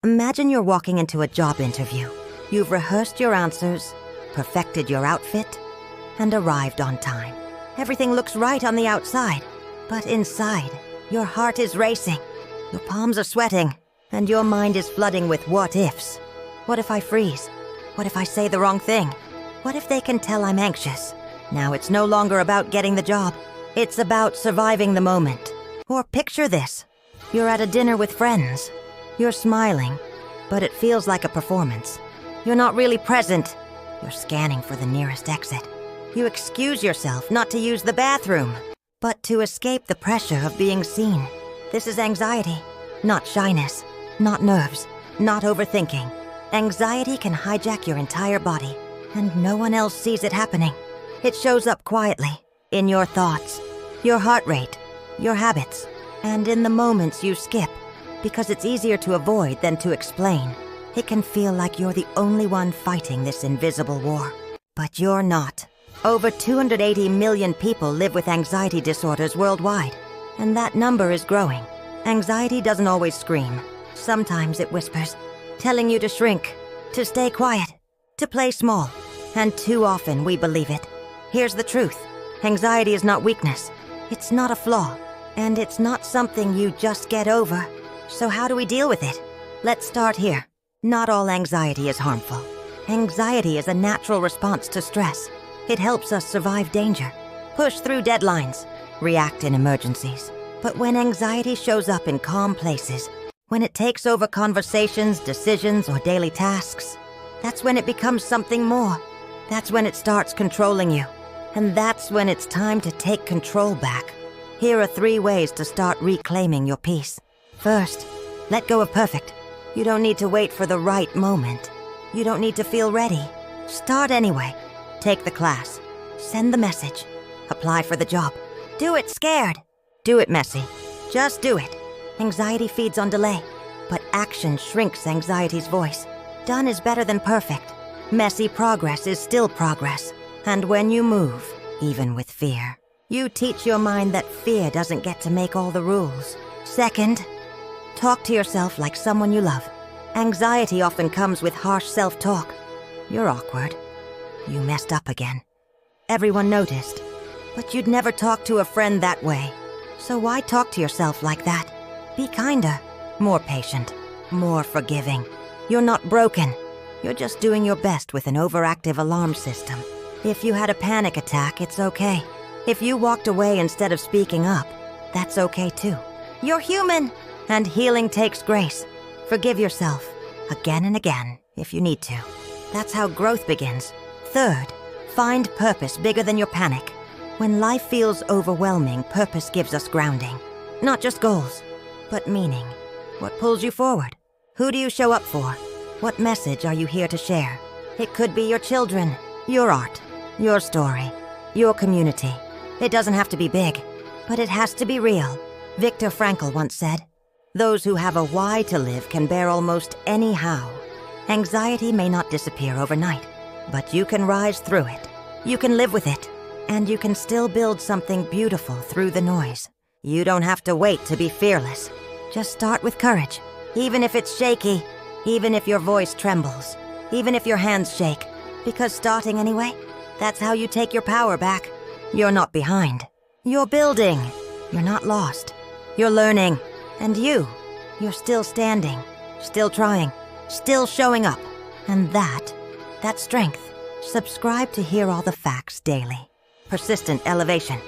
Imagine you're walking into a job interview. You've rehearsed your answers, perfected your outfit, and arrived on time. Everything looks right on the outside, but inside, your heart is racing, your palms are sweating, and your mind is flooding with what-ifs. What if I freeze? What if I say the wrong thing? What if they can tell I'm anxious? Now it's no longer about getting the job. It's about surviving the moment. Or picture this. You're at a dinner with friends. You're smiling, but it feels like a performance. You're not really present. You're scanning for the nearest exit. You excuse yourself not to use the bathroom, but to escape the pressure of being seen. This is anxiety, not shyness, not nerves, not overthinking. Anxiety can hijack your entire body, and no one else sees it happening. It shows up quietly, in your thoughts, your heart rate, your habits, and in the moments you skip, because it's easier to avoid than to explain. It can feel like you're the only one fighting this invisible war. But you're not. Over 280 million people live with anxiety disorders worldwide, and that number is growing. Anxiety doesn't always scream. Sometimes it whispers, telling you to shrink, to stay quiet, to play small. And too often we believe it. Here's the truth. Anxiety is not weakness. It's not a flaw. And it's not something you just get over. So how do we deal with it? Let's start here. Not all anxiety is harmful. Anxiety is a natural response to stress. It helps us survive danger, push through deadlines, react in emergencies. But when anxiety shows up in calm places, when it takes over conversations, decisions, or daily tasks, that's when it becomes something more. That's when it starts controlling you. And that's when it's time to take control back. Here are 3 ways to start reclaiming your peace. First, let go of perfect. You don't need to wait for the right moment. You don't need to feel ready. Start anyway. Take the class. Send the message. Apply for the job. Do it scared. Do it messy. Just do it. Anxiety feeds on delay, but action shrinks anxiety's voice. Done is better than perfect. Messy progress is still progress. And when you move, even with fear, you teach your mind that fear doesn't get to make all the rules. Second, talk to yourself like someone you love. Anxiety often comes with harsh self-talk. You're awkward. You messed up again. Everyone noticed. But you'd never talk to a friend that way. So why talk to yourself like that? Be kinder, more patient, more forgiving. You're not broken. You're just doing your best with an overactive alarm system. If you had a panic attack, it's okay. If you walked away instead of speaking up, that's okay too. You're human, and healing takes grace. Forgive yourself, again and again, if you need to. That's how growth begins. Third, find purpose bigger than your panic. When life feels overwhelming, purpose gives us grounding. Not just goals, but meaning. What pulls you forward? Who do you show up for? What message are you here to share? It could be your children, your art, your story, your community. It doesn't have to be big, but it has to be real. Viktor Frankl once said, "Those who have a why to live can bear almost any how." Anxiety may not disappear overnight, but you can rise through it. You can live with it, and you can still build something beautiful through the noise. You don't have to wait to be fearless. Just start with courage, even if it's shaky, even if your voice trembles, even if your hands shake. Because starting anyway, that's how you take your power back. You're not behind. You're building. You're not lost. You're learning. And you're still standing, still trying, still showing up. And that's strength. Subscribe to hear all the facts daily. Persistent elevation.